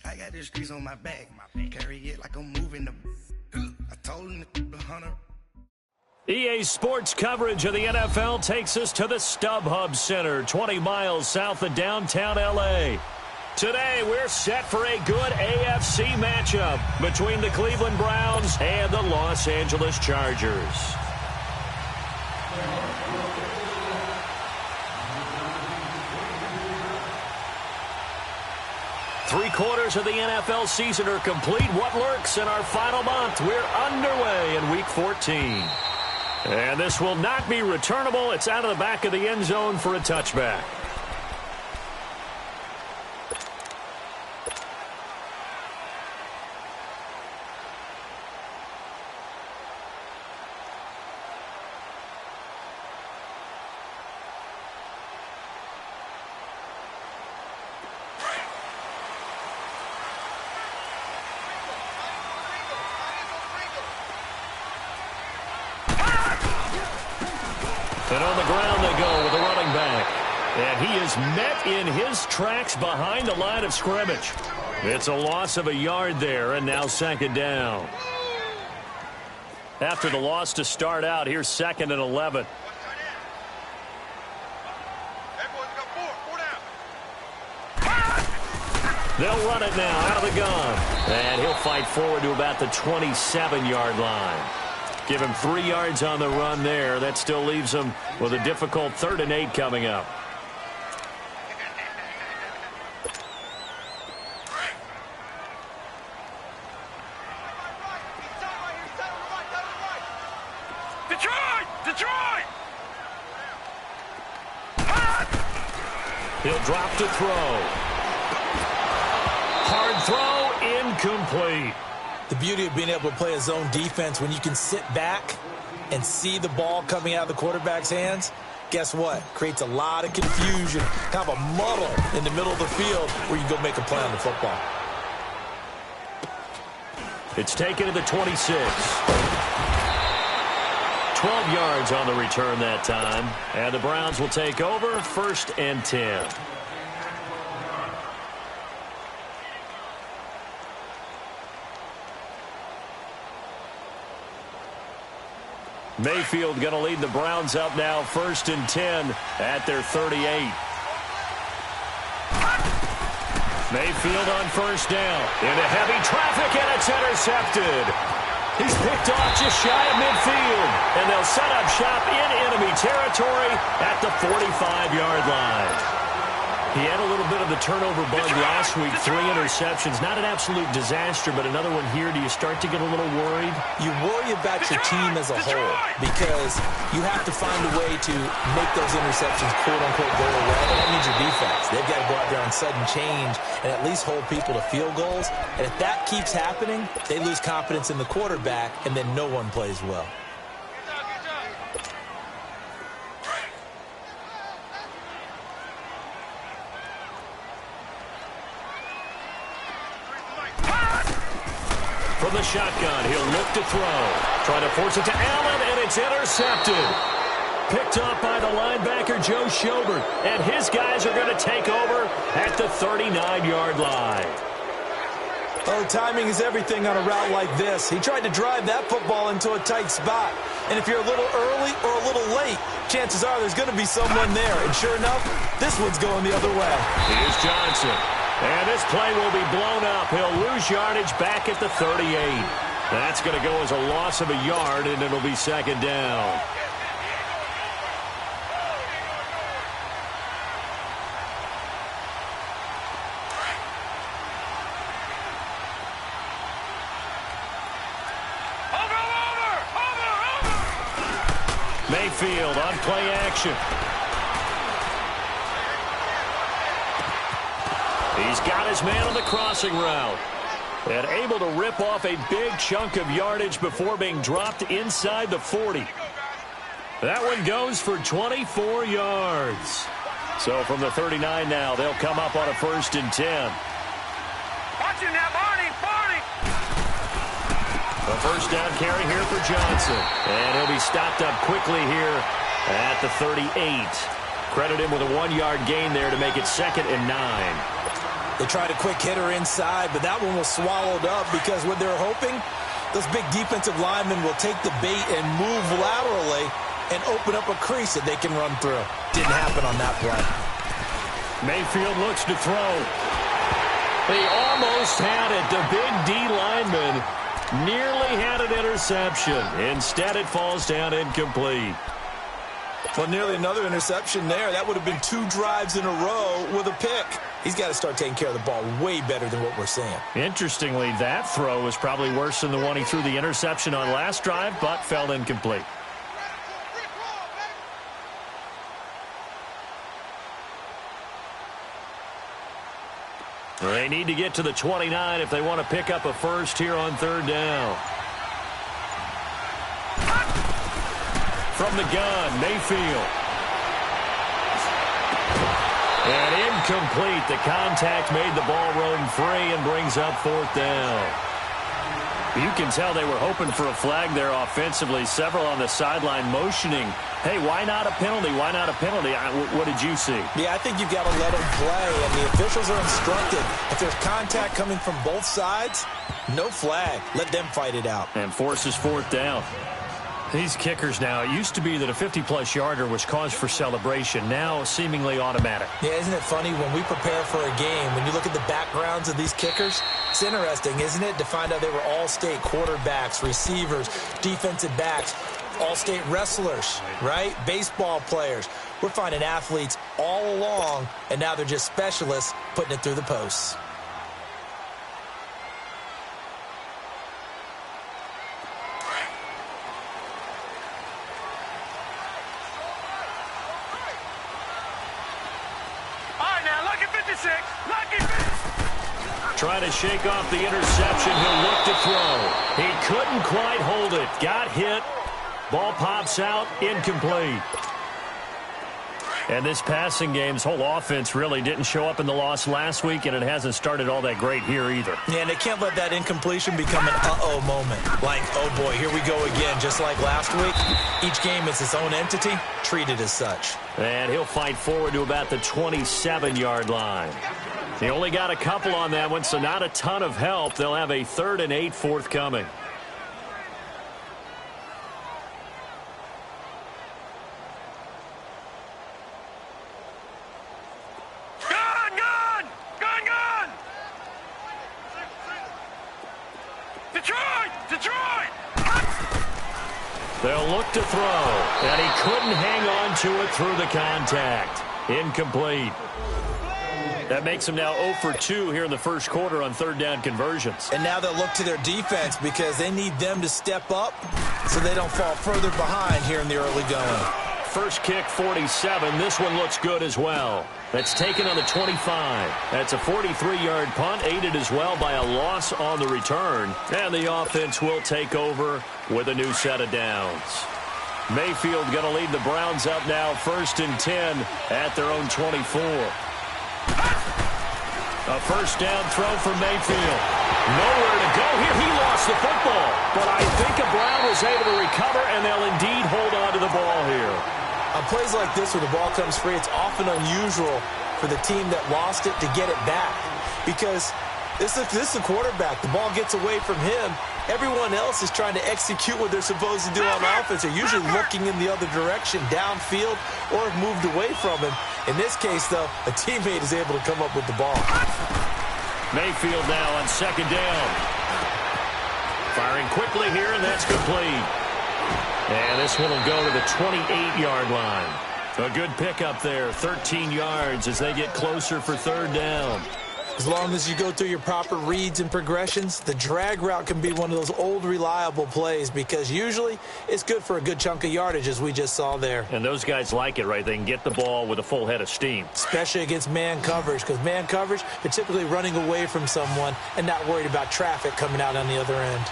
I got the streets on my back. Carry it like I'm moving the. I told him the hunter. EA Sports coverage of the NFL takes us to the StubHub Center, 20 miles south of downtown L.A. Today, we're set for a good AFC matchup between the Cleveland Browns and the Los Angeles Chargers. Three-quarters of the NFL season are complete. What lurks in our final month? We're underway in Week 14. And this will not be returnable. It's out of the back of the end zone for a touchback. And on the ground they go with a running back. And he is met in his tracks behind the line of scrimmage. It's a loss of a yard there, and now second down. After the loss to start out, here's 2nd and 11. They'll run it now out of the gun. And he'll fight forward to about the 27-yard line. Give him 3 yards on the run there. That still leaves him with a difficult 3rd and 8 coming up. Detroit! He'll drop to throw. Hard throw, incomplete. The beauty of being able to play a zone defense when you can sit back and see the ball coming out of the quarterback's hands, guess what? Creates a lot of confusion, kind of a muddle in the middle of the field where you can go make a play on the football. It's taken to the 26. 12 yards on the return that time. And the Browns will take over 1st and 10. Mayfield going to lead the Browns up now 1st and 10 at their 38. Mayfield on 1st down. Into heavy traffic, and it's intercepted. He's picked off just shy of midfield. And they'll set up shop in enemy territory at the 45-yard line. He had a little bit of the turnover bug last week, 3 interceptions. Not an absolute disaster, but another one here. Do you start to get a little worried? You worry about your team as a whole because you have to find a way to make those interceptions, quote-unquote, go away. And that means your defense. They've got to go out there on sudden change and at least hold people to field goals. And if that keeps happening, they lose confidence in the quarterback, and then no one plays well. From the shotgun, he'll look to throw. Trying to force it to Allen, and it's intercepted. Picked up by the linebacker, Joe Schobert. And his guys are going to take over at the 39-yard line. Oh, timing is everything on a route like this. He tried to drive that football into a tight spot. And if you're a little early or a little late, chances are there's going to be someone there. And sure enough, this one's going the other way. Here's Johnson. And this play will be blown up. He'll lose yardage back at the 38. That's going to go as a loss of a yard, and it'll be 2nd down. Mayfield on play action. He's got his man on the crossing route. And able to rip off a big chunk of yardage before being dropped inside the 40. That one goes for 24 yards. So from the 39 now, they'll come up on a 1st and 10. Watch him now, Barney! A 1st down carry here for Johnson. And he'll be stopped up quickly here at the 38. Credit him with a 1-yard gain there to make it 2nd and 9. They tried a quick hitter inside, but that one was swallowed up because what they're hoping, those big defensive linemen will take the bait and move laterally and open up a crease that they can run through. Didn't happen on that play. Mayfield looks to throw. He almost had it. The big D lineman nearly had an interception. Instead, it falls down incomplete. Well, nearly another interception there. That would have been 2 drives in a row with a pick. He's got to start taking care of the ball way better than what we're seeing. Interestingly, that throw was probably worse than the one he threw the interception on last drive, but fell incomplete. They need to get to the 29 if they want to pick up a first here on 3rd down. From the gun, Mayfield. And incomplete. The contact made the ball roam free and brings up 4th down. You can tell they were hoping for a flag there offensively. Several on the sideline motioning, hey, why not a penalty? Why not a penalty? What did you see? Yeah, I think you've got to let them play, and the officials are instructed. If there's contact coming from both sides, no flag. Let them fight it out. And forces 4th down. These kickers now, it used to be that a 50-plus yarder was cause for celebration. Now, seemingly automatic. Yeah, isn't it funny when we prepare for a game, when you look at the backgrounds of these kickers, it's interesting, isn't it, to find out they were all-state quarterbacks, receivers, defensive backs, all-state wrestlers, right? Baseball players. We're finding athletes all along, and now they're just specialists putting it through the posts. Trying to shake off the interception. He'll look to throw. He couldn't quite hold it. Got hit. Ball pops out. Incomplete. And this passing game's whole offense really didn't show up in the loss last week, and it hasn't started all that great here either. Yeah, and they can't let that incompletion become an uh-oh moment. Like, oh boy, here we go again. Just like last week, each game is its own entity, treated as such. And he'll fight forward to about the 27-yard line. He only got a couple on that one, so not a ton of help. They'll have a 3rd and 8 forthcoming. They'll look to throw, and he couldn't hang on to it through the contact. Incomplete. That makes them now 0 for 2 here in the first quarter on 3rd down conversions. And now they'll look to their defense because they need them to step up so they don't fall further behind here in the early going. First kick, 47. This one looks good as well. That's taken on the 25. That's a 43-yard punt, aided as well by a loss on the return. And the offense will take over with a new set of downs. Mayfield going to lead the Browns up now, 1st and 10 at their own 24. A first down throw for Mayfield. Nowhere to go here. He lost the football. But I think a Brown was able to recover, and they'll indeed hold on to the ball here. On plays like this where the ball comes free, it's often unusual for the team that lost it to get it back. Because this is the quarterback. The ball gets away from him. Everyone else is trying to execute what they're supposed to do on offense. They're usually looking in the other direction, downfield, or have moved away from him. In this case, though, a teammate is able to come up with the ball. Mayfield now on 2nd down. Firing quickly here, and that's complete. And this one will go to the 28-yard line. A good pickup there, 13 yards as they get closer for 3rd down. As long as you go through your proper reads and progressions, the drag route can be one of those old reliable plays because usually it's good for a good chunk of yardage as we just saw there. And those guys like it, right? They can get the ball with a full head of steam. Especially against man coverage, because man coverage, they're typically running away from someone and not worried about traffic coming out on the other end.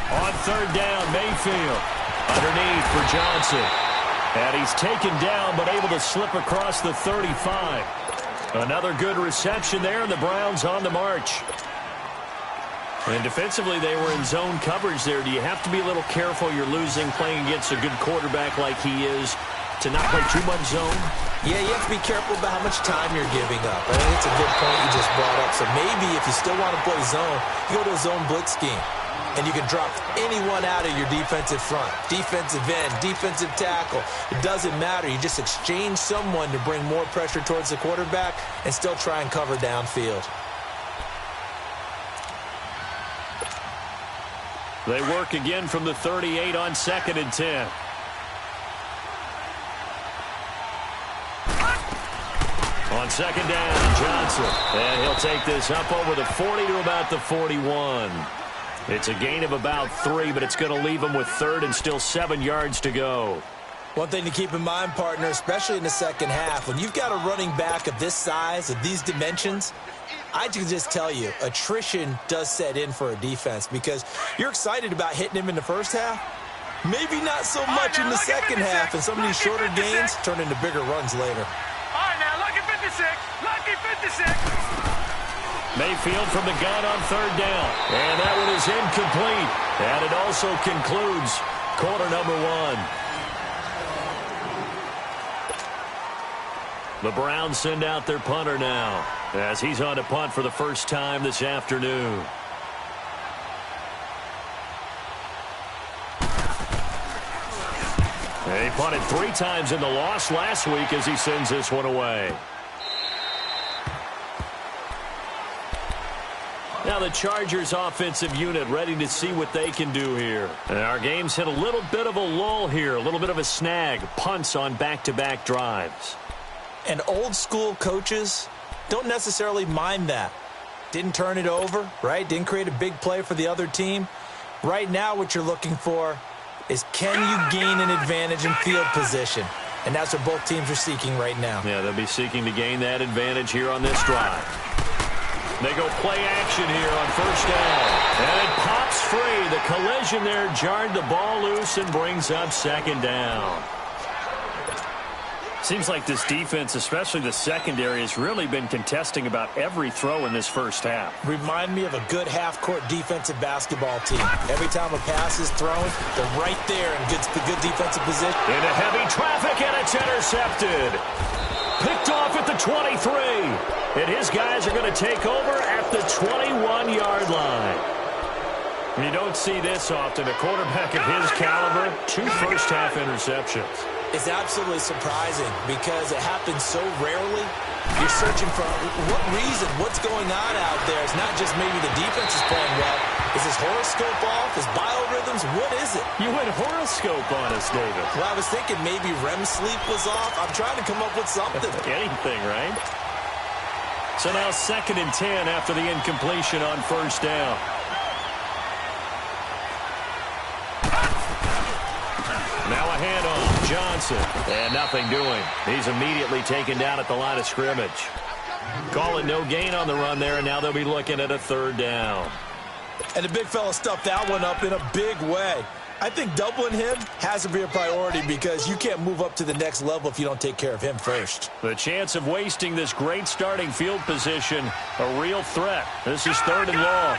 On 3rd down, Mayfield underneath for Johnson. And he's taken down but able to slip across the 35. Another good reception there, and the Browns on the march. And defensively, they were in zone coverage there. Do you have to be a little careful? You're losing playing against a good quarterback like he is. to not play too much zone? Yeah, you have to be careful about how much time you're giving up. I think it's a good point you just brought up. So maybe if you still want to play zone, you go to a zone blitz scheme. And you can drop anyone out of your defensive front, defensive end, defensive tackle. It doesn't matter. You just exchange someone to bring more pressure towards the quarterback and still try and cover downfield. They work again from the 38 on 2nd and 10. On 2nd down, Johnson. And he'll take this up over the 40 to about the 41. It's a gain of about 3, but it's going to leave him with 3rd and still 7 yards to go. One thing to keep in mind, partner, especially in the second half, when you've got a running back of this size, of these dimensions, I can just tell you, attrition does set in for a defense because you're excited about hitting him in the first half. Maybe not so much in the second half, and some of these shorter gains turn into bigger runs later. All right, now, lucky 56. Lucky 56. Mayfield from the gun on 3rd down. And that one is incomplete. And it also concludes quarter number 1. The Browns send out their punter now as he's on to punt for the first time this afternoon. He punted 3 times in the loss last week as he sends this one away. Now the Chargers offensive unit ready to see what they can do here. And our game's hit a little bit of a lull here, a little bit of a snag. Punts on back-to-back drives. And old school coaches don't necessarily mind that. Didn't turn it over, right? Didn't create a big play for the other team. Right now what you're looking for is can you gain an advantage in field position? And that's what both teams are seeking right now. Yeah, they'll be seeking to gain that advantage here on this drive. They go play action here on 1st down. And it pops free. The collision there jarred the ball loose and brings up 2nd down. Seems like this defense, especially the secondary, has really been contesting about every throw in this first half. Remind me of a good half-court defensive basketball team. Every time a pass is thrown, they're right there in good defensive position. Into heavy traffic, and it's intercepted. Picked off at the 23. And his guys are going to take over at the 21-yard line. You don't see this often. A quarterback of his caliber, 2 first-half interceptions. It's absolutely surprising because it happens so rarely. You're searching for what reason, what's going on out there. It's not just maybe the defense is playing well. Is his horoscope off? His biorhythms? What is it? You went horoscope on us, David. Well, I was thinking maybe REM sleep was off. I'm trying to come up with something. Anything, right? So now 2nd and 10 after the incompletion on 1st down. Now a handoff. Johnson. And nothing doing. He's immediately taken down at the line of scrimmage. Call it no gain on the run there, and now they'll be looking at a 3rd down. And the big fella stuffed that one up in a big way. I think doubling him has to be a priority because you can't move up to the next level if you don't take care of him first. The chance of wasting this great starting field position, a real threat. This is 3rd and long.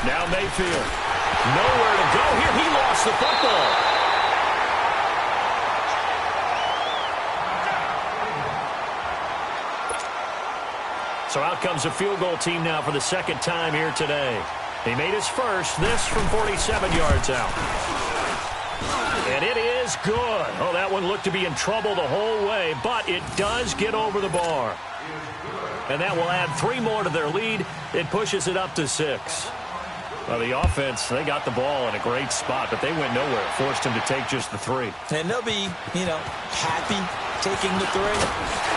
Now Mayfield. Nowhere to go here. He lost the football. So out comes a field goal team now for the 2nd time here today. He made his first, this from 47 yards out. And it is good. Oh, that one looked to be in trouble the whole way, but it does get over the bar. And that will add 3 more to their lead. It pushes it up to 6. Well, the offense, they got the ball in a great spot, but they went nowhere. Forced him to take just the 3. And they'll be, happy taking the 3.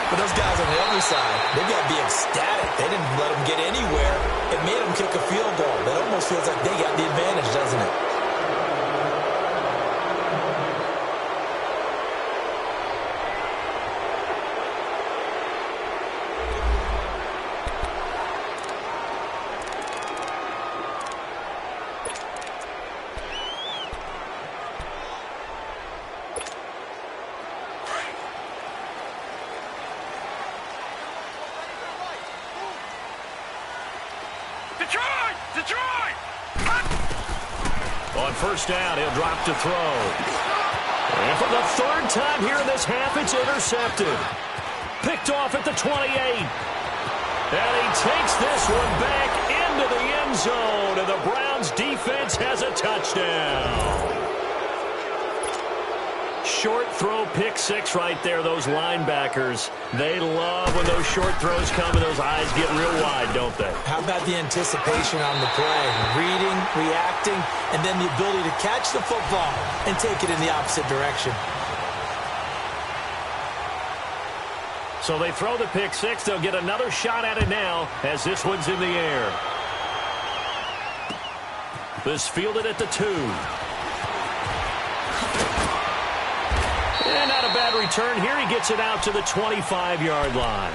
But those guys on the other side, they've got to be ecstatic. They didn't let them get anywhere. It made them kick a field goal. That almost feels like they got the advantage, doesn't it? first down. He'll drop to throw. And for the third time here in this half, it's intercepted. Picked off at the 28. And he takes this one back into the end zone. And the Browns defense has a touchdown. Short throw, pick six right there. Those linebackers, they love when those short throws come and those eyes get real wide, don't they? How about the anticipation on the play? Reading, reacting, and then the ability to catch the football and take it in the opposite direction. So they throw the pick six. They'll get another shot at it now as this one's in the air. This fielded at the 2. And not a bad return here. He gets it out to the 25-yard line.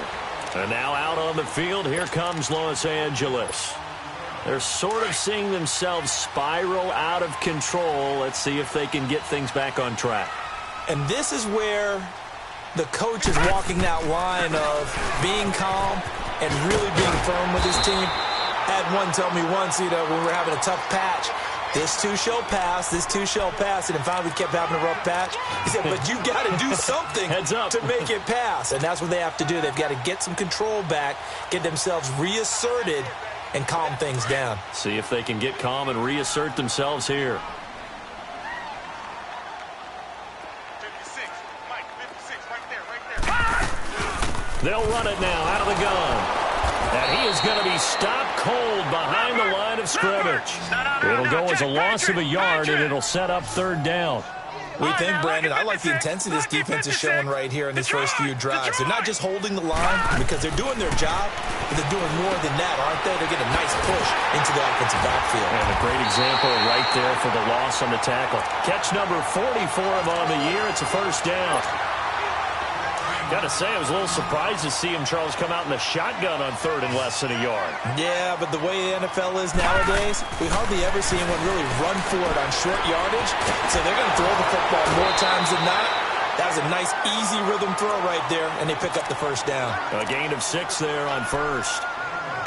And now out on the field, here comes Los Angeles. They're sort of seeing themselves spiral out of control. Let's see if they can get things back on track. And this is where the coach is walking that line of being calm and really being firm with his team. Had one tell me once, when we were having a tough patch, this too shall pass, this too shall pass. And finally we kept having a rough patch. He said, but you got to do something to make it pass. And that's what they have to do. They've got to get some control back, get themselves reasserted, and calm things down. See if they can get calm and reassert themselves here. 56, Mike, 56, right there. They'll run it now out of the gun. And he is going to be stopped cold behind the line of scrimmage. It'll go as a loss of a yard, and it'll set up third down. We think, Brandon, I like the intensity this defense is showing right here in these first few drives. They're not just holding the line because they're doing their job, but they're doing more than that, aren't they? They're getting a nice push into the offensive backfield. And a great example right there for the loss on the tackle. Catch number 40 for him on the year. It's a first down. Got to say, I was a little surprised to see him, Charles, come out in the shotgun on third and less than a yard. Yeah, but the way the NFL is nowadays, we hardly ever see anyone really run for it on short yardage. So they're going to throw the football more times than not. That was a nice, easy rhythm throw right there, and they pick up the first down. A gain of 6 there on first.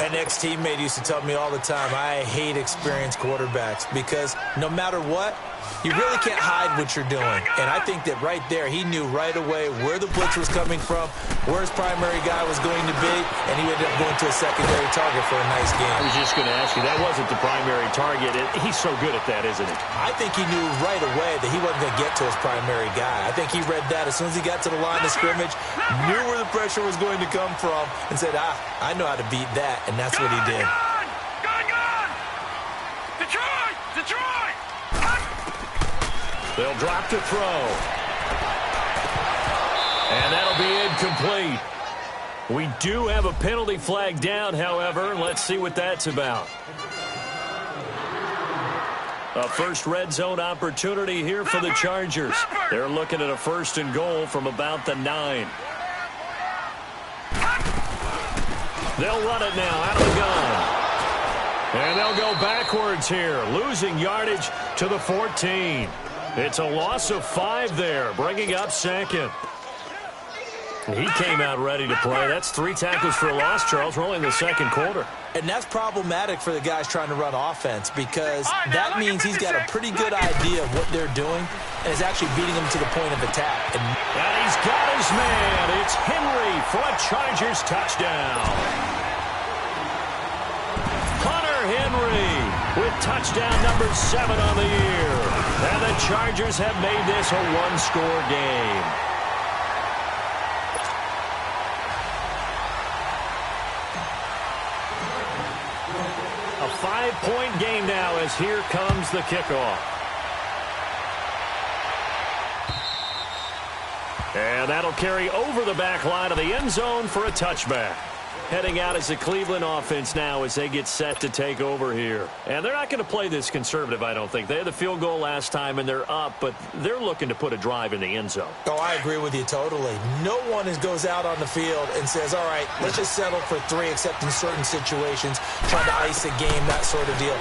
An ex-teammate used to tell me all the time, I hate experienced quarterbacks because no matter what, you really can't hide what you're doing. And I think that right there, he knew right away where the blitz was coming from, where his primary guy was going to be, and he ended up going to a secondary target for a nice game. I was just going to ask you, that wasn't the primary target. He's so good at that, isn't he? I think he knew right away that he wasn't going to get to his primary guy. I think he read that as soon as he got to the line of scrimmage, knew where the pressure was going to come from, and said, I know how to beat that, and that's what he did. Gun! Detroit! Detroit! They'll drop to throw. And that'll be incomplete. We do have a penalty flag down, however. Let's see what that's about. A first red zone opportunity here for the Chargers. They're looking at a first and goal from about the 9. They'll run it now out of the gun. And they'll go backwards here, losing yardage to the 14. It's a loss of 5 there, bringing up second. He came out ready to play. That's 3 tackles for a loss, Charles. We're only in the second quarter. And that's problematic for the guys trying to run offense because that means he's got a pretty good idea of what they're doing and is actually beating them to the point of attack. And he's got his man. It's Henry for a Chargers touchdown. Hunter Henry with touchdown number 7 on the year. And the Chargers have made this a 1-score game. A 5-point game now as here comes the kickoff. And that'll carry over the back line of the end zone for a touchback. Heading out as the Cleveland offense now as they get set to take over here. And they're not going to play this conservative, I don't think. They had the field goal last time, and they're up, but they're looking to put a drive in the end zone. Oh, I agree with you totally. No one goes out on the field and says, all right, let's just settle for 3, except in certain situations, trying to ice a game, that sort of deal.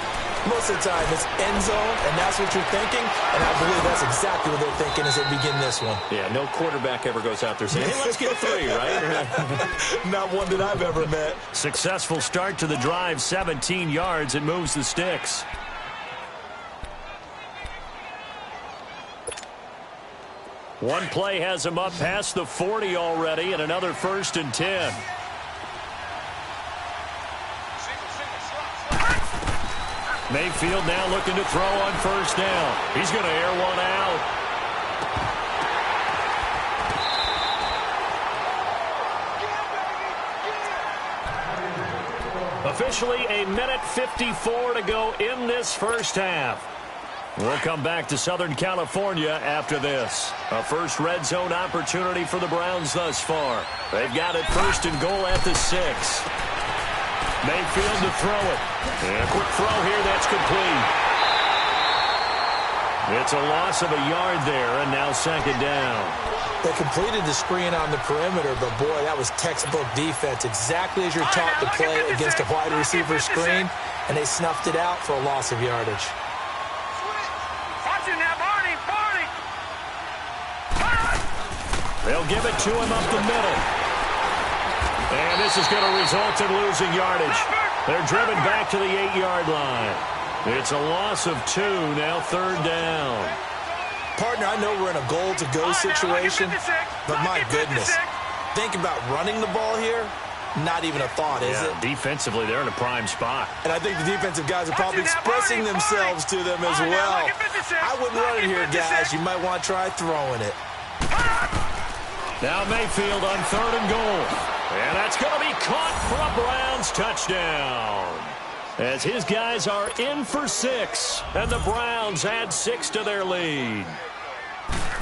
Most of the time, it's end zone, and that's what you're thinking, and I believe that's exactly what they're thinking as they begin this one. Yeah, no quarterback ever goes out there saying, hey, let's get 3, right? Not one that I've ever met. Successful start to the drive, 17 yards, and moves the sticks. One play has him up past the 40 already, and another 1st and 10. Mayfield now looking to throw on 1st down. He's going to air one out. Officially a minute 54 to go in this first half. We'll come back to Southern California after this. A first red zone opportunity for the Browns thus far. They've got it 1st and goal at the 6. Mayfield to throw it. And a quick throw here, that's complete. It's a loss of a yard there, and now 2nd down. They completed the screen on the perimeter, but boy, that was textbook defense. Exactly as you're taught to play against a wide receiver screen, and they snuffed it out for a loss of yardage. They'll give it to him up the middle. And this is going to result in losing yardage. They're driven back to the 8-yard line. It's a loss of 2, now 3rd down. Partner, I know we're in a goal-to-go situation, but my goodness, think about running the ball here. Not even a thought, is it? Defensively, they're in a prime spot. And I think the defensive guys are probably expressing themselves to them as well. I wouldn't run it here, guys. You might want to try throwing it. Now Mayfield on 3rd and goal. And that's going to be caught for a Browns touchdown. As his guys are in for 6, and the Browns add 6 to their lead.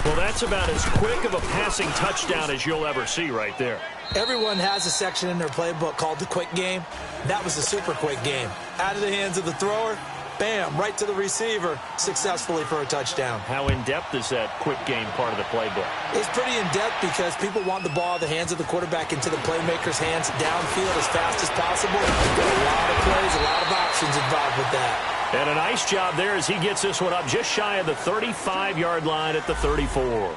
Well, that's about as quick of a passing touchdown as you'll ever see right there. Everyone has a section in their playbook called the quick game. That was a super quick game. Out of the hands of the thrower, bam, right to the receiver, successfully for a touchdown. How in-depth is that quick game part of the playbook? It's pretty in-depth because people want the ball out of the hands of the quarterback into the playmaker's hands downfield as fast as possible. Got a lot of plays, a lot of options involved with that. And a nice job there as he gets this one up just shy of the 35-yard line at the 34.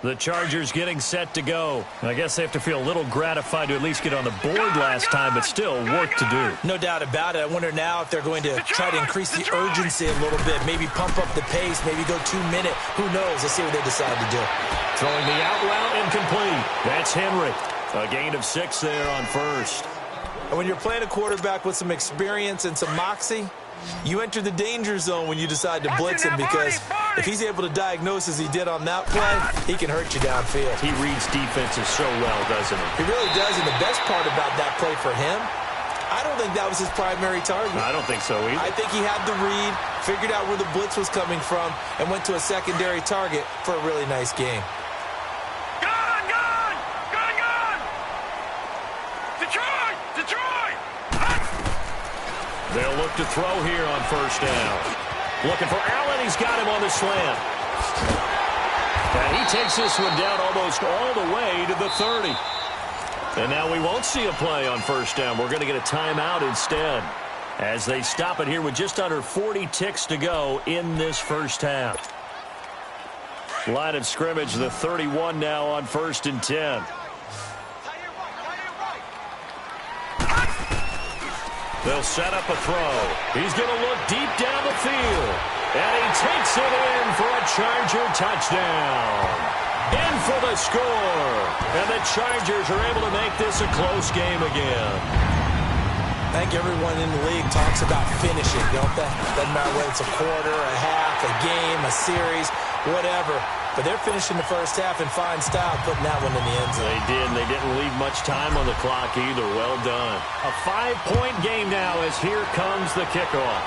The Chargers getting set to go. I guess they have to feel a little gratified to at least get on the board last time, but still work to do. No doubt about it. I wonder now if they're going to try to increase the urgency a little bit, maybe pump up the pace, maybe go 2-minute. Who knows? Let's see what they decide to do. Throwing the out route incomplete. That's Henry. A gain of 6 there on 1st. And when you're playing a quarterback with some experience and some moxie, you enter the danger zone when you decide to blitz him, because if he's able to diagnose as he did on that play, he can hurt you downfield. He reads defenses so well, doesn't he? He really does, and the best part about that play for him, I don't think that was his primary target. I don't think so either. I think he had the read, figured out where the blitz was coming from, and went to a secondary target for a really nice game. They'll look to throw here on 1st down. Looking for Allen. He's got him on the slant. And he takes this one down almost all the way to the 30. And now we won't see a play on 1st down. We're going to get a timeout instead, as they stop it here with just under 40 ticks to go in this first half. Line of scrimmage, the 31 now on 1st and 10. They'll set up a throw. He's going to look deep down the field. And he takes it in for a Charger touchdown. In for the score. And the Chargers are able to make this a close game again. I think everyone in the league talks about finishing, don't they? Doesn't matter whether it's a quarter, a half, a game, a series, whatever. But they're finishing the first half in fine style, putting that one in the end zone. They did, and they didn't leave much time on the clock either. Well done. A 5-point game now as here comes the kickoff.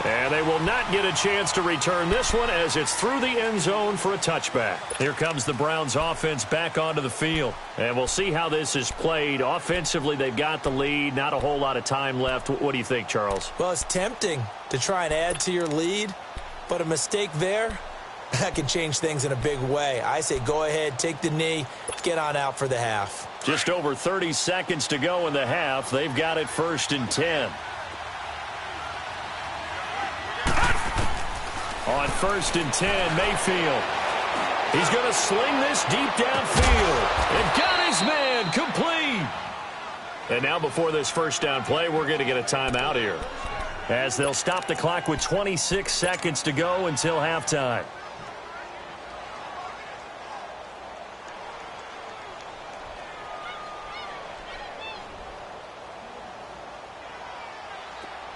And they will not get a chance to return this one as it's through the end zone for a touchback. Here comes the Browns offense back onto the field. And we'll see how this is played. Offensively, they've got the lead. Not a whole lot of time left. What do you think, Charles? Well, it's tempting to try and add to your lead. But a mistake there, that can change things in a big way. I say go ahead, take the knee, get on out for the half. Just over 30 seconds to go in the half. They've got it 1st and 10. On 1st and 10, Mayfield. He's going to sling this deep downfield. And got his man complete. And now before this first down play, we're going to get a timeout here, as they'll stop the clock with 26 seconds to go until halftime.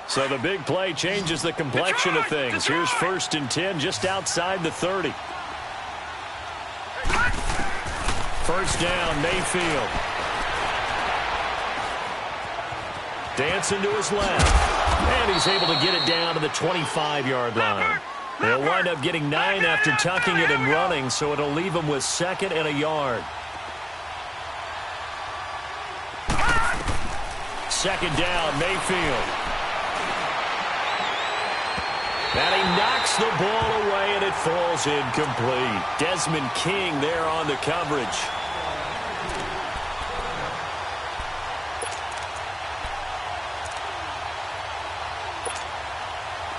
So the big play changes the complexion of things. Here's 1st and 10 just outside the 30. First down, Mayfield. Dancing to his left. And he's able to get it down to the 25-yard line. They'll wind up getting 9 after tucking it and running, so it'll leave him with 2nd and a yard. 2nd down, Mayfield. And he knocks the ball away, and it falls incomplete. Desmond King there on the coverage.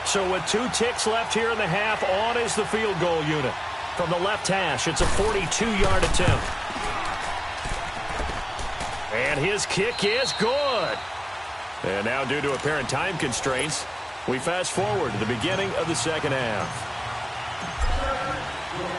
So with 2 ticks left here in the half, on is the field goal unit. From the left hash, it's a 42-yard attempt. And his kick is good. And now, due to apparent time constraints, we fast forward to the beginning of the second half.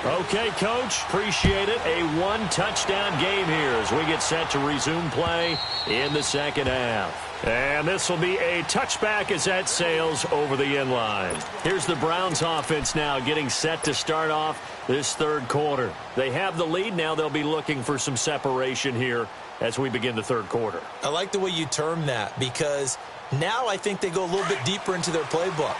Okay, Coach, appreciate it. A 1-touchdown game here as we get set to resume play in the second half. And this will be a touchback as that sails over the end line. Here's the Browns offense now getting set to start off this third quarter. They have the lead. Now they'll be looking for some separation here as we begin the third quarter. I like the way you term that, because now I think they go a little bit deeper into their playbook.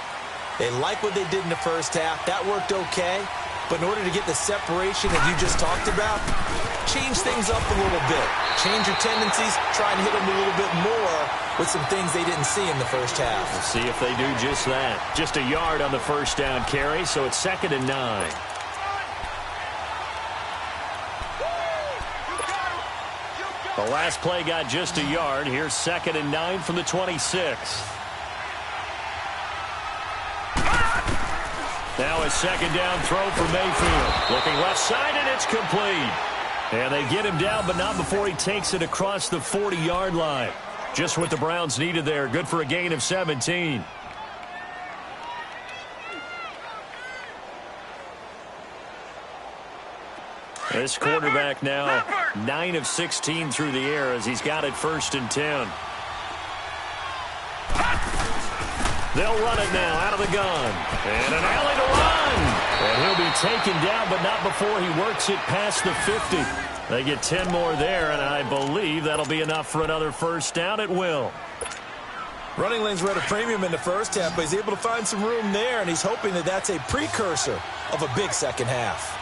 They like what they did in the first half. That worked okay. But in order to get the separation that you just talked about, change things up a little bit. Change your tendencies. Try and hit them a little bit more with some things they didn't see in the first half. We'll see if they do just that. Just a yard on the first down carry, so it's 2nd and 9. The last play got just a yard. Here's 2nd and 9 from the 26. Now a second down throw for Mayfield. Looking left side, and it's complete. And they get him down, but not before he takes it across the 40-yard line. Just what the Browns needed there. Good for a gain of 17. This quarterback now 9 of 16 through the air as he's got it 1st and 10. They'll run it now out of the gun. And an alley to run. And he'll be taken down, but not before he works it past the 50. They get 10 more there, and I believe that'll be enough for another first down. It will. Running lanes were at a premium in the first half, but he's able to find some room there, and he's hoping that that's a precursor of a big second half.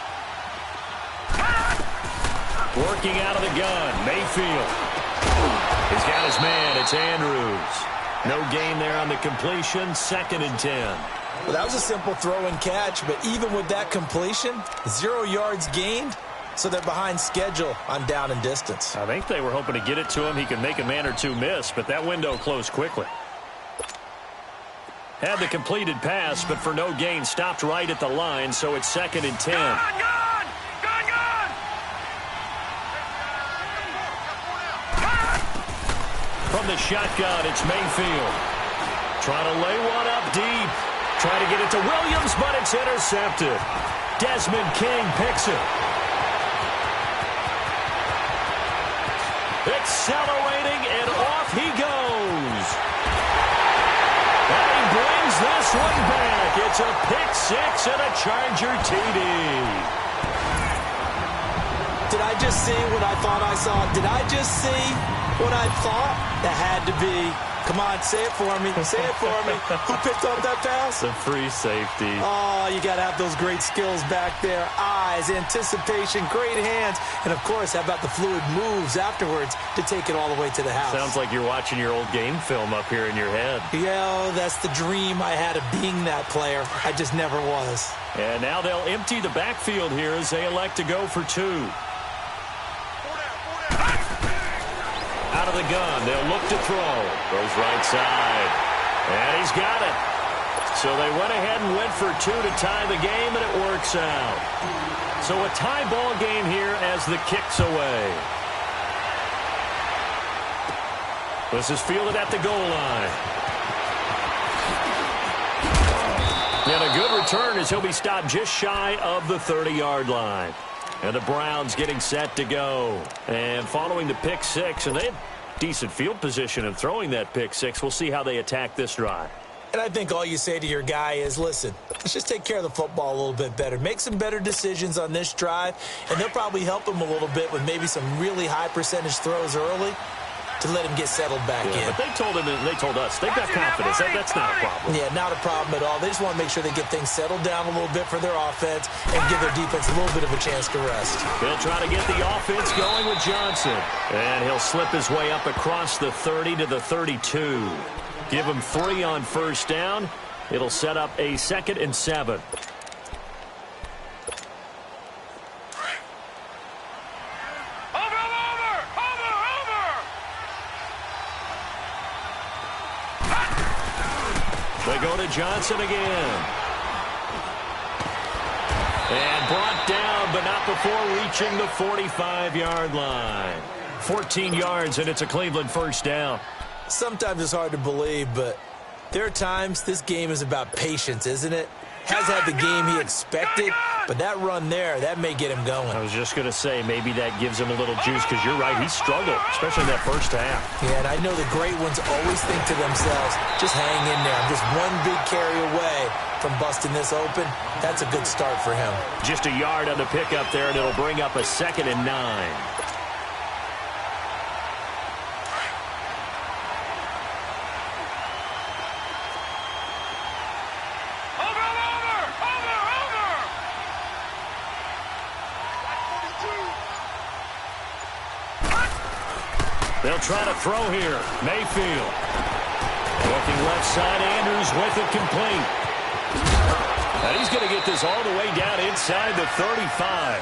Working out of the gun, Mayfield. He's got his man. It's Andrews. No gain there on the completion. 2nd and 10. Well, that was a simple throw and catch, but even with that completion, 0 yards gained, so they're behind schedule on down and distance. I think they were hoping to get it to him. He could make a man or two miss, but that window closed quickly. Had the completed pass, but for no gain, stopped right at the line, so it's 2nd and 10. From the shotgun, it's Mayfield. Trying to lay one up deep. Trying to get it to Williams, but it's intercepted. Desmond King picks it. Accelerating, and off he goes. And he brings this one back. It's a pick six and a Charger TD. Did I just see what I thought I saw? Did I just see what I thought? That had to be. Come on, say it for me. Say it for me. Who picked up that pass? The free safety. Oh, you got to have those great skills back there. Eyes, anticipation, great hands. And, of course, how about the fluid moves afterwards to take it all the way to the house? Sounds like you're watching your old game film up here in your head. Yeah, that's the dream I had of being that player. I just never was. And now they'll empty the backfield here as they elect to go for 2. Out of the gun, they'll look to throw. Goes right side. And he's got it. So they went ahead and went for two to tie the game, and it works out. So a tie ball game here as the kick's away. This is fielded at the goal line. And a good return as he'll be stopped just shy of the 30-yard line. And the Browns getting set to go. And following the pick six, and they have decent field position in throwing that pick six. We'll see how they attack this drive. And I think all you say to your guy is, listen, let's just take care of the football a little bit better. Make some better decisions on this drive, and they'll probably help him a little bit with maybe some really high percentage throws early to let him get settled back in. But they told him, and they told us, they've got confidence. That's not a problem. Yeah, not a problem at all. They just want to make sure they get things settled down a little bit for their offense and give their defense a little bit of a chance to rest. He'll try to get the offense going with Johnson. And he'll slip his way up across the 30 to the 32. Give him 3 on first down. It'll set up a 2nd and 7. They go to Johnson again. And brought down, but not before reaching the 45-yard line. 14 yards, and it's a Cleveland first down. Sometimes it's hard to believe, but there are times this game is about patience, isn't it? Has had the game he expected, but that run there, that may get him going. I was just going to say, maybe that gives him a little juice, because you're right, he struggled, especially in that first half. Yeah, and I know the great ones always think to themselves, just hang in there. I'm just one big carry away from busting this open. That's a good start for him. Just a yard on the pickup there, and it'll bring up a 2nd and 9. They'll try to throw here. Mayfield. Looking left side. Andrews with it complete. And he's going to get this all the way down inside the 35.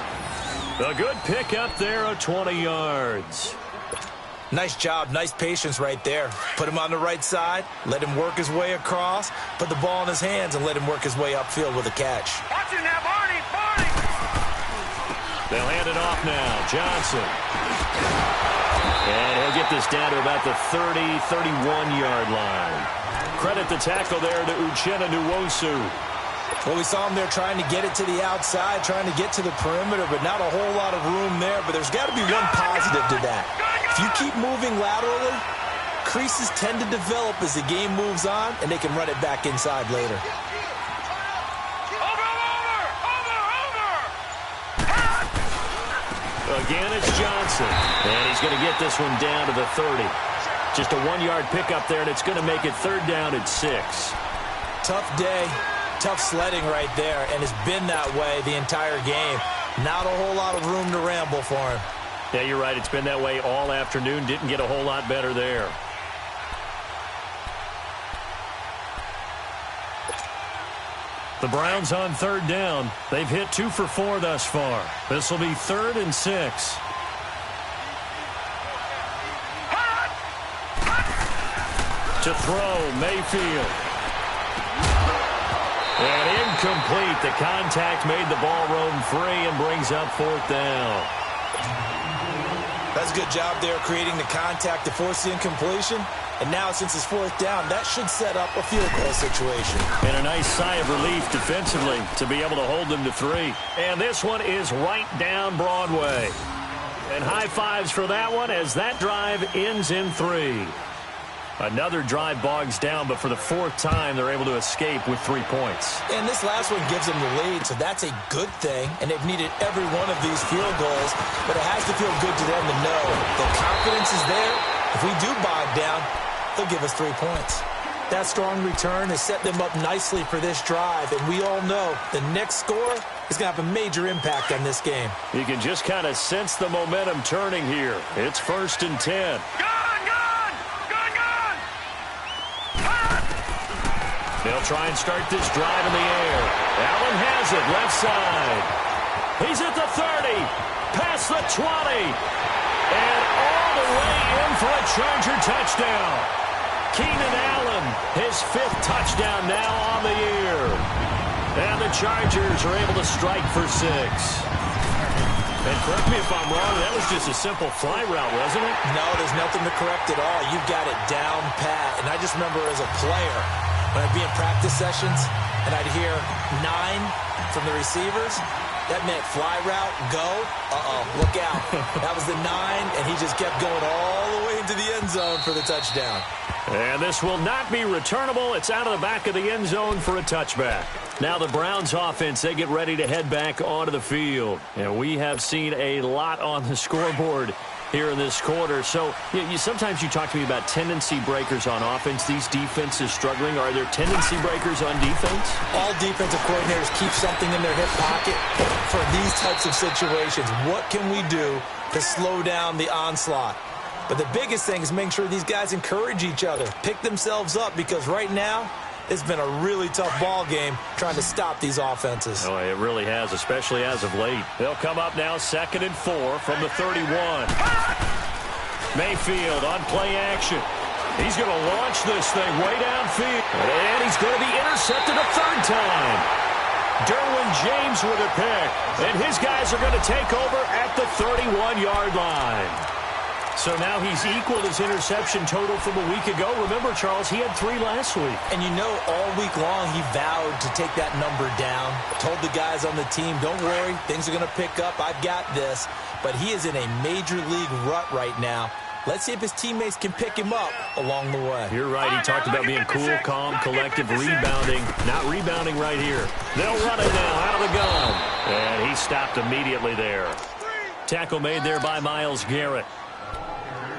A good pickup there of 20 yards. Nice job. Nice patience right there. Put him on the right side. Let him work his way across. Put the ball in his hands and let him work his way upfield with a catch. Watch it now, Barney. Barney. They'll hand it off now. Johnson. And he'll get this down to about the 30, 31-yard line. Credit the tackle there to Uchenna Nwosu. Well, we saw him there trying to get it to the outside, trying to get to the perimeter, but not a whole lot of room there. But there's got to be one positive to that. If you keep moving laterally, creases tend to develop as the game moves on, and they can run it back inside later. Again, it's Johnson. And he's going to get this one down to the 30. Just a 1-yard pickup there, and it's going to make it 3rd down and 6. Tough day, tough sledding right there, and it's been that way the entire game. Not a whole lot of room to ramble for him. Yeah, you're right. It's been that way all afternoon. Didn't get a whole lot better there. The Browns on 3rd down. They've hit 2 for 4 thus far. This will be 3rd and 6. To throw, Mayfield. And incomplete. The contact made the ball roam free and brings up 4th down. That's a good job there creating the contact to force the incompletion. And now, since it's 4th down, that should set up a field goal situation. And a nice sigh of relief defensively to be able to hold them to 3. And this one is right down Broadway. And high fives for that one as that drive ends in 3. Another drive bogs down, but for the 4th time, they're able to escape with 3 points. And this last one gives them the lead, so that's a good thing. And they've needed every one of these field goals, but it has to feel good to them to know the confidence is there. If we do bog down, they'll give us 3 points. That strong return has set them up nicely for this drive, and we all know the next score is going to have a major impact on this game. You can just kind of sense the momentum turning here. It's 1st and 10. They'll try and start this drive in the air. Allen has it, left side. He's at the 30, past the 20, and all the way in for a Charger touchdown. Keenan Allen, his 5th touchdown now on the year. And the Chargers are able to strike for 6. And correct me if I'm wrong, that was just a simple fly route, wasn't it? No, there's nothing to correct at all. You've got it down pat. And I just remember as a player, when I'd be in practice sessions and I'd hear 9 from the receivers, that meant fly route, go, look out. That was the 9, and he just kept going all the way into the end zone for the touchdown. And this will not be returnable. It's out of the back of the end zone for a touchback. Now the Browns offense, they get ready to head back onto the field. And we have seen a lot on the scoreboard here in this quarter. So sometimes you talk to me about tendency breakers on offense. These defenses struggling. Are there tendency breakers on defense? All defensive coordinators keep something in their hip pocket for these types of situations. What can we do to slow down the onslaught? But the biggest thing is making sure these guys encourage each other, pick themselves up, because right now it's been a really tough ball game trying to stop these offenses. Oh, it really has, especially as of late. They'll come up now 2nd and 4 from the 31. Mayfield on play action. He's going to launch this thing way downfield. And he's going to be intercepted a 3rd time. Derwin James with a pick. And his guys are going to take over at the 31-yard line. So now he's equaled his interception total from a week ago. Remember, Charles, he had 3 last week. And you know, all week long he vowed to take that number down. Told the guys on the team, don't worry, things are going to pick up. I've got this. But he is in a major league rut right now. Let's see if his teammates can pick him up along the way. You're right. He talked about being cool, calm, collective, rebounding. Not rebounding right here. They'll run it now out of the gun. And he stopped immediately there. Tackle made there by Myles Garrett.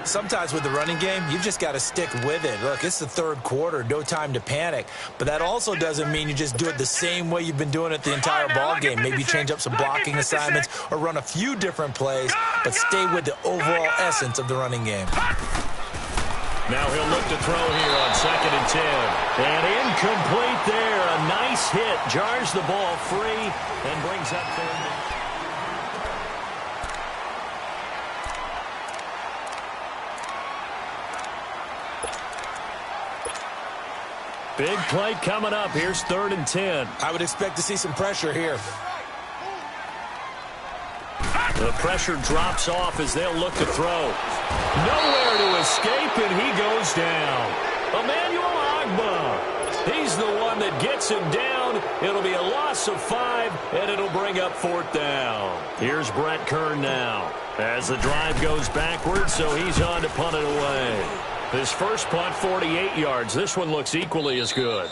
Sometimes with the running game, you've just got to stick with it. Look, it's the 3rd quarter, no time to panic. But that also doesn't mean you just do it the same way you've been doing it the entire ball game. Maybe change up some blocking assignments or run a few different plays, but stay with the overall essence of the running game. Now he'll look to throw here on 2nd and 10. And incomplete there. A nice hit. Jars the ball free and brings up 3rd down. Big play coming up. Here's 3rd and 10. I would expect to see some pressure here. The pressure drops off as they'll look to throw. Nowhere to escape, and he goes down. Emmanuel Ogbah. He's the one that gets him down. It'll be a loss of 5, and it'll bring up 4th down. Here's Brett Kern now as the drive goes backwards, so he's on to punt it away. His first punt, 48 yards. This one looks equally as good.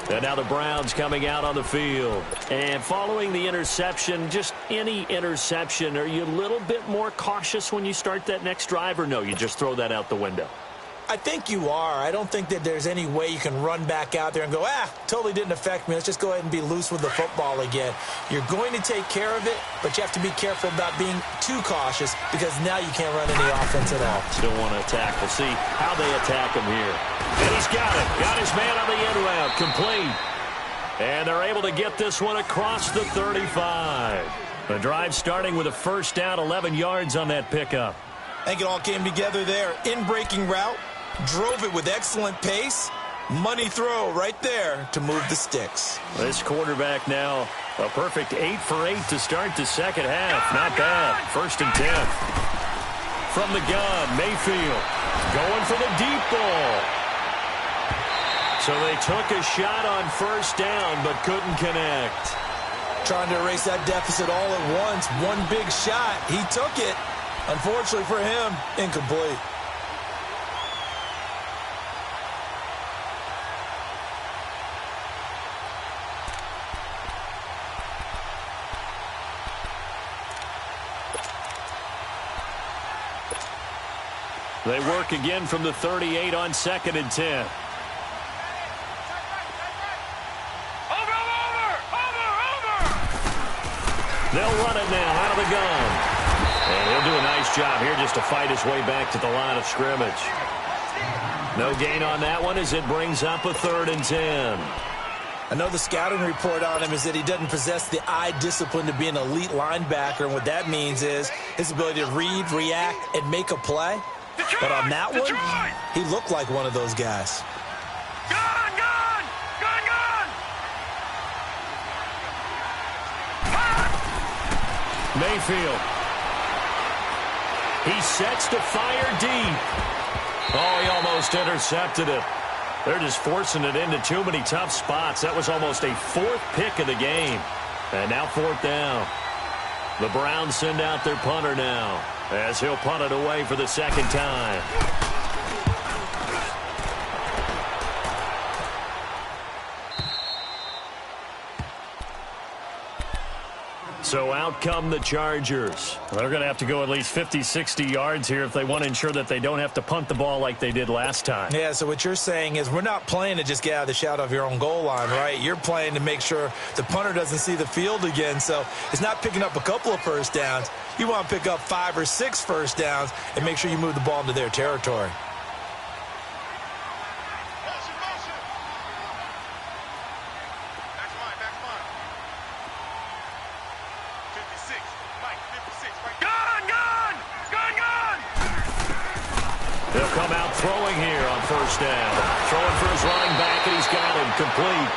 And now the Browns coming out on the field. And following the interception, just any interception, are you a little bit more cautious when you start that next drive, or no, you just throw that out the window? I think you are. I don't think that there's any way you can run back out there and go, totally didn't affect me. Let's just go ahead and be loose with the football again. You're going to take care of it, but you have to be careful about being too cautious because now you can't run any offense at all. Still want to attack. We'll see how they attack him here. And he's got it. Got his man on the end route. Complete. And they're able to get this one across the 35. The drive starting with a 1st down, 11 yards on that pickup. I think it all came together there. In-breaking route. Drove it with excellent pace. Money throw right there to move the sticks. This quarterback now a perfect 8 for 8 to start the 2nd half. Not bad. 1st and 10. From the gun, Mayfield going for the deep ball. So they took a shot on 1st down but couldn't connect. Trying to erase that deficit all at once. One big shot. He took it. Unfortunately for him, incomplete. They work again from the 38 on 2nd and 10. They'll run it now out of the gun. And he'll do a nice job here just to fight his way back to the line of scrimmage. No gain on that one as it brings up a 3rd and 10. I know the scouting report on him is that he doesn't possess the eye discipline to be an elite linebacker. And what that means is his ability to read, react, and make a play. But on that one, he looked like one of those guys. Gone, gone! Gone, gone! Mayfield. He sets to fire deep. Oh, he almost intercepted it. They're just forcing it into too many tough spots. That was almost a fourth pick of the game. And now fourth down. The Browns send out their punter now, as he'll punt it away for the second time. So out come the Chargers. They're going to have to go at least 50, 60 yards here if they want to ensure that they don't have to punt the ball like they did last time. Yeah, so what you're saying is we're not playing to just get out of the shadow of your own goal line, right? You're playing to make sure the punter doesn't see the field again. So it's not picking up a couple of first downs. You want to pick up 5 or 6 first downs and make sure you move the ball into their territory. They'll come out throwing here on first down. Throwing for his running back, and he's got him complete.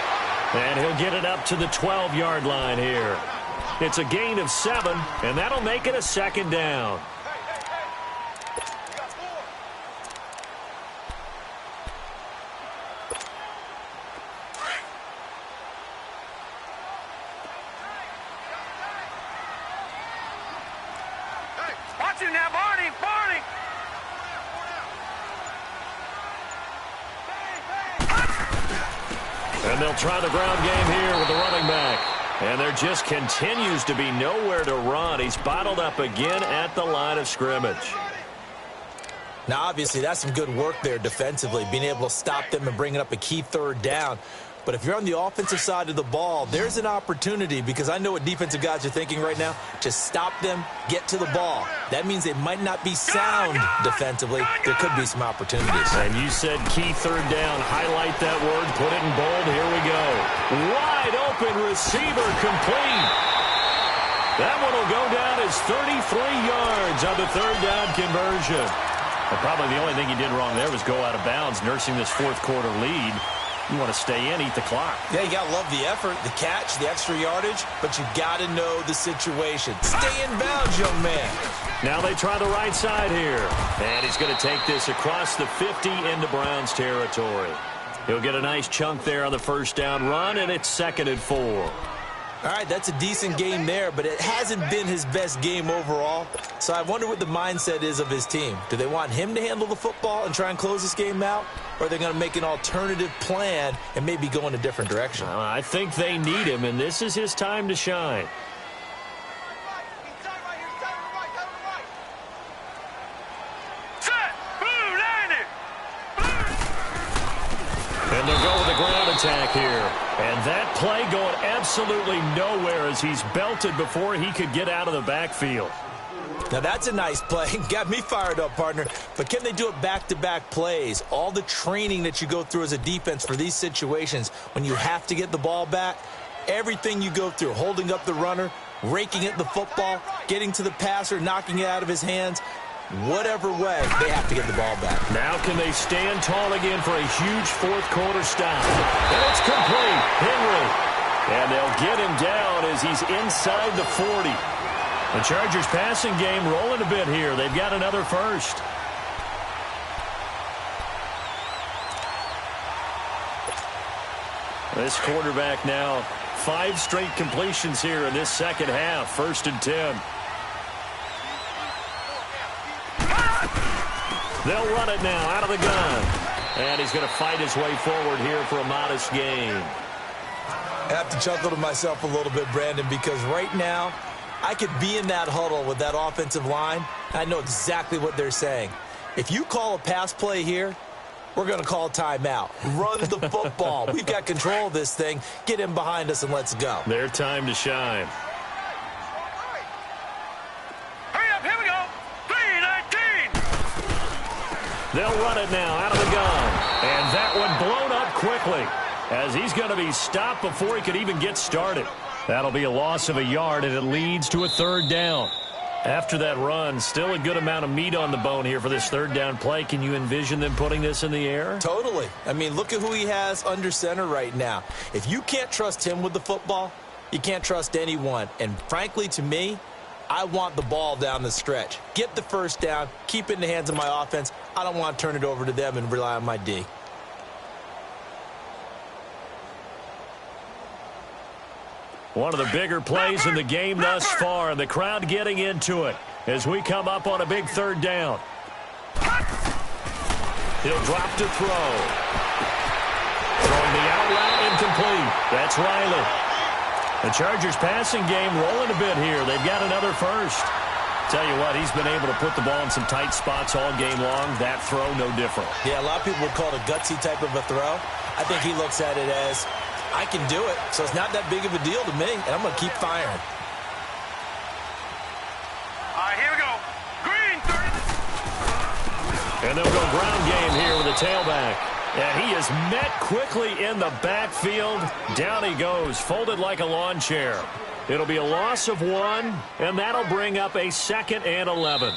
And he'll get it up to the 12-yard line here. It's a gain of 7, and that'll make it a second down. Watch him now, Barney! Barney! And they'll try the ground game here with the running back. And there just continues to be nowhere to run. He's bottled up again at the line of scrimmage. Now, obviously, that's some good work there defensively, being able to stop them and bringing up a key third down. But if you're on the offensive side of the ball, there's an opportunity, because I know what defensive guys are thinking right now. Just stop them, get to the ball. That means they might not be sound defensively. There could be some opportunities. And you said key third down. Highlight that word. Put it in bold. Here we go. Wide open receiver complete. That one will go down as 33 yards on the third down conversion. And probably the only thing he did wrong there was go out of bounds, nursing this fourth quarter lead. You want to stay in, eat the clock. Yeah, you got to love the effort, the catch, the extra yardage, but you got to know the situation. Stay in bounds, young man. Now they try the right side here. And he's going to take this across the 50 into Browns territory. He'll get a nice chunk there on the first down run, and it's 2nd and 4. All right, that's a decent game there, but it hasn't been his best game overall. So I wonder what the mindset is of his team. Do they want him to handle the football and try and close this game out? Or are they going to make an alternative plan and maybe go in a different direction? I think they need him, and this is his time to shine. Set! Blue, landed! And they'll go with the ground attack here. And that play going absolutely nowhere as he's belted before he could get out of the backfield. Now, that's a nice play. Got me fired up, partner. But can they do it back-to-back plays? All the training that you go through as a defense for these situations, when you have to get the ball back, everything you go through, holding up the runner, raking at the football, getting to the passer, knocking it out of his hands, whatever way, they have to get the ball back. Now can they stand tall again for a huge fourth quarter stop? And it's complete. Henry. And they'll get him down as he's inside the 40. The Chargers passing game rolling a bit here. They've got another first. This quarterback now 5 straight completions here in this second half. 1st and 10. They'll run it now out of the gun. And he's going to fight his way forward here for a modest gain. I have to chuckle to myself a little bit, Brandon, because right now I could be in that huddle with that offensive line. I know exactly what they're saying. If you call a pass play here, we're going to call timeout. Run the football. We've got control of this thing. Get in behind us and let's go. Their time to shine. Hurry up, here we go! 3:19! They'll run it now out of the gun. And that one blown up quickly as he's going to be stopped before he could even get started. That'll be a loss of a yard, and it leads to a 3rd down. After that run, still a good amount of meat on the bone here for this third down play. Can you envision them putting this in the air? Totally. I mean, look at who he has under center right now. If you can't trust him with the football, you can't trust anyone. And frankly, to me, I want the ball down the stretch. Get the first down, keep it in the hands of my offense. I don't want to turn it over to them and rely on my D. One of the bigger plays in the game thus far, and the crowd getting into it as we come up on a big third down. He'll drop to throw. Throwing the out route incomplete. That's Riley. The Chargers passing game rolling a bit here. They've got another first. Tell you what, he's been able to put the ball in some tight spots all game long. That throw, no different. Yeah, a lot of people would call it a gutsy type of a throw. I think he looks at it as, I can do it, so it's not that big of a deal to me, and I'm going to keep firing. All right, here we go. Green, 30. And they'll go ground game here with a tailback. And he is met quickly in the backfield. Down he goes, folded like a lawn chair. It'll be a loss of 1, and that'll bring up a 2nd and 11.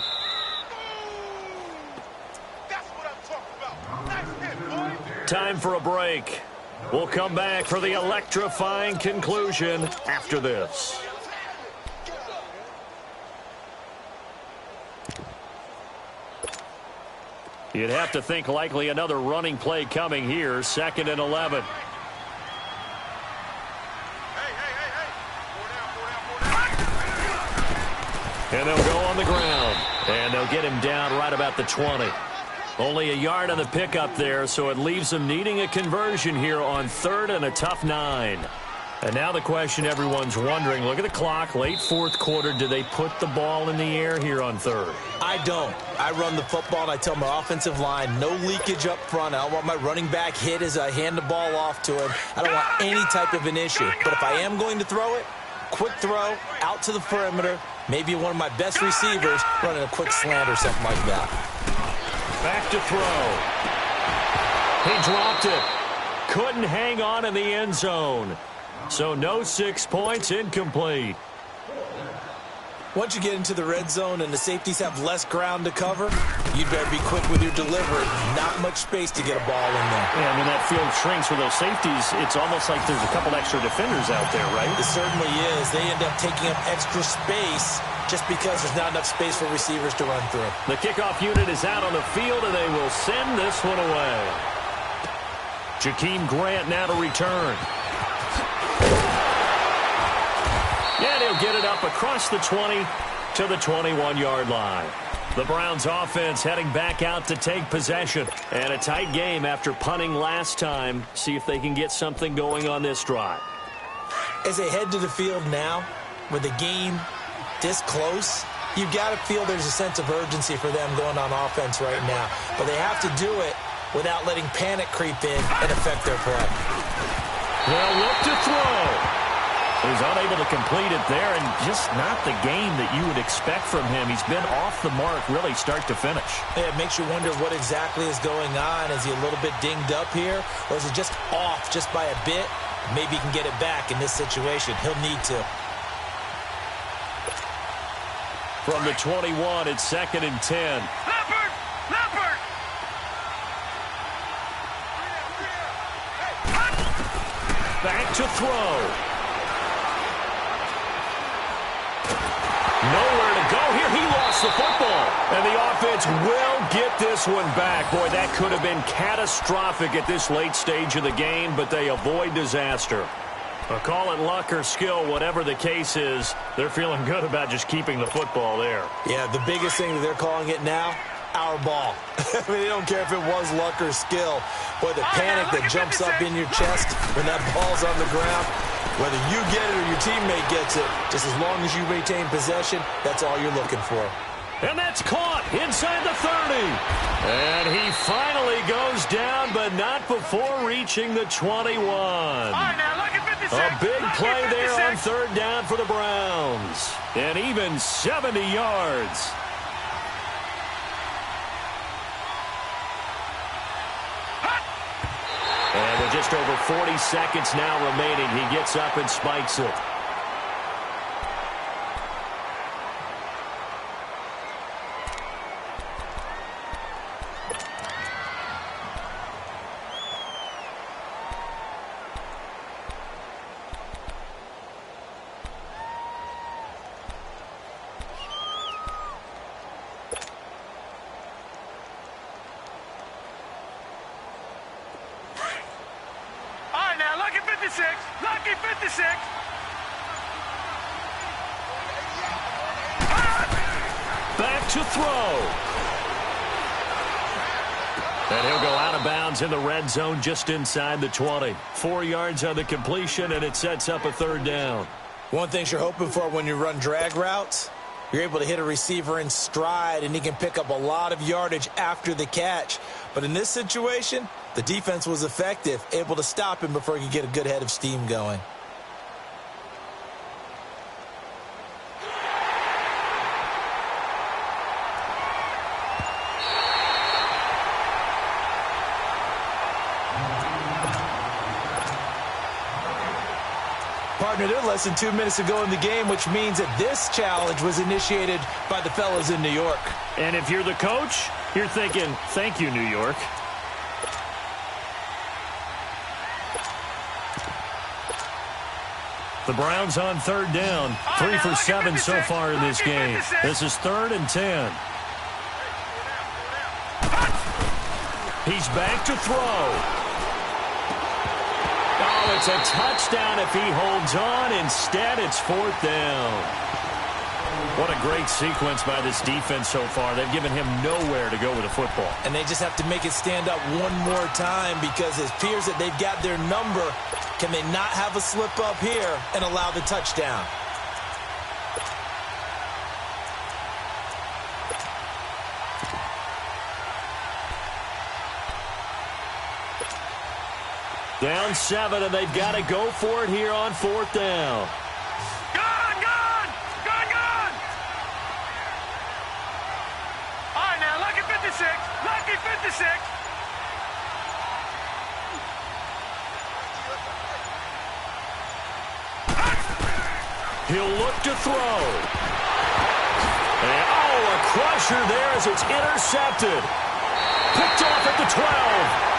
That's what I'm talking about. Nice hit, boy. Time for a break. We'll come back for the electrifying conclusion after this. You'd have to think likely another running play coming here, 2nd and 11. And they'll go on the ground, and they'll get him down right about the 20. Only a yard on the pickup there, so it leaves them needing a conversion here on 3rd and a tough 9. And now the question everyone's wondering, look at the clock, late 4th quarter, do they put the ball in the air here on 3rd? I don't. I run the football, and I tell my offensive line, no leakage up front. I don't want my running back hit as I hand the ball off to him. I don't want any type of an issue. But if I am going to throw it, quick throw, out to the perimeter, maybe one of my best receivers running a quick slant or something like that. Back to throw. He dropped it. Couldn't hang on in the end zone. So no 6 points, incomplete. Once you get into the red zone and the safeties have less ground to cover, you'd better be quick with your delivery. Not much space to get a ball in there. Yeah, when that field shrinks for those safeties, it's almost like there's a couple extra defenders out there, right? It certainly is. They end up taking up extra space just because there's not enough space for receivers to run through. The kickoff unit is out on the field, and they will send this one away. Jakeem Grant now to return. And he'll get it up across the 20 to the 21-yard line. The Browns offense heading back out to take possession. And a tight game after punting last time. See if they can get something going on this drive. As they head to the field now, with the game this close, you've got to feel there's a sense of urgency for them going on offense right now. But they have to do it without letting panic creep in and affect their play. They'll look to throw. He's unable to complete it there, and just not the game that you would expect from him. He's been off the mark really start to finish. Yeah, it makes you wonder what exactly is going on. Is he a little bit dinged up here, or is he just off just by a bit? Maybe he can get it back in this situation. He'll need to. From the 21, it's 2nd and 10. Leopard! Leopard! Back to throw. Nowhere to go here. He lost the football. And the offense will get this one back. Boy, that could have been catastrophic at this late stage of the game, but they avoid disaster. Call it luck or skill, whatever the case is, they're feeling good about just keeping the football there. Yeah, the biggest thing that they're calling it now, our ball. I mean, they don't care if it was luck or skill. Boy, the panic that jumps up in your chest when that ball's on the ground, whether you get it or your teammate gets it, just as long as you maintain possession, that's all you're looking for. And that's caught inside the 30. And he finally goes down, but not before reaching the 21. All right, now, look at 56. A big play there on 56. 3rd down for the Browns. And even 70 yards. And with just over 40 seconds now remaining, he gets up and spikes it. 56. Lucky 56. Back to throw. And he'll go out of bounds in the red zone just inside the 20. 4 yards on the completion, and it sets up a third down. One thing you're hoping for when you run drag routes, you're able to hit a receiver in stride, and he can pick up a lot of yardage after the catch. But in this situation, the defense was effective, able to stop him before he could get a good head of steam going. Partner, they're less than 2 minutes to go in the game, which means that this challenge was initiated by the fellas in New York. And if you're the coach, you're thinking, thank you, New York. The Browns on third down. 3 for 7 so far in this game. This is 3rd and 10. He's back to throw. Oh, it's a touchdown if he holds on. Instead, it's 4th down. What a great sequence by this defense so far. They've given him nowhere to go with the football. And they just have to make it stand up one more time because it appears that they've got their number. Can they not have a slip up here and allow the touchdown? Down 7, and they've got to go for it here on 4th down. Gone, gone, gone, gone. All right, now, lucky 56, lucky 56. He'll look to throw. And, a crusher there as it's intercepted. Picked off at the 12.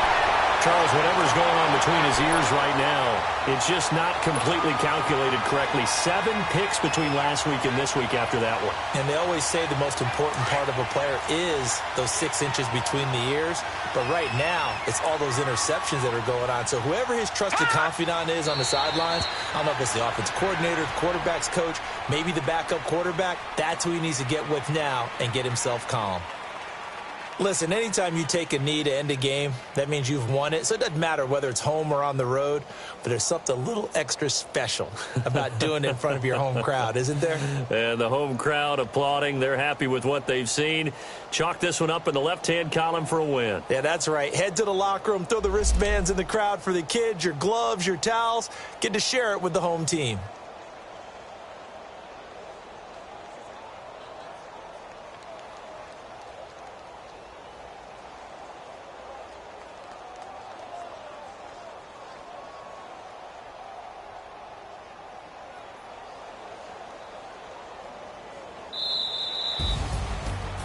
Charles, whatever's going on between his ears right now, it's just not completely calculated correctly. 7 picks between last week and this week after that one. And they always say the most important part of a player is those 6 inches between the ears. But right now, it's all those interceptions that are going on. So whoever his trusted confidant is on the sidelines, I don't know if it's the offensive coordinator, the quarterback's coach, maybe the backup quarterback, that's who he needs to get with now and get himself calm. Listen, anytime you take a knee to end a game, that means you've won it. So it doesn't matter whether it's home or on the road, but there's something a little extra special about doing it in front of your home crowd, isn't there? And the home crowd applauding. They're happy with what they've seen. Chalk this one up in the left-hand column for a win. Yeah, that's right. Head to the locker room, throw the wristbands in the crowd for the kids, your gloves, your towels. Get to share it with the home team.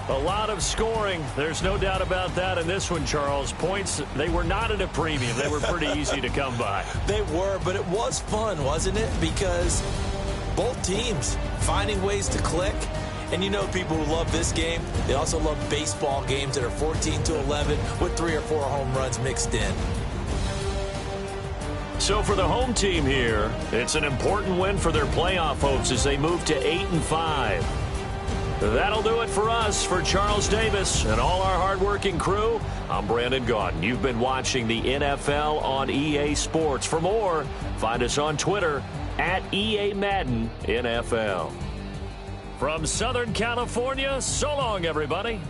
A lot of scoring. There's no doubt about that in this one, Charles. Points, they were not at a premium. They were pretty easy to come by. They were, but it was fun, wasn't it? Because both teams finding ways to click. And you know people who love this game, they also love baseball games that are 14-11 with 3 or 4 home runs mixed in. So for the home team here, it's an important win for their playoff hopes as they move to 8-5. That'll do it for us. For Charles Davis and all our hardworking crew, I'm Brandon Gaudin. You've been watching the NFL on EA Sports. For more, find us on Twitter at EA Madden NFL. From Southern California, so long, everybody.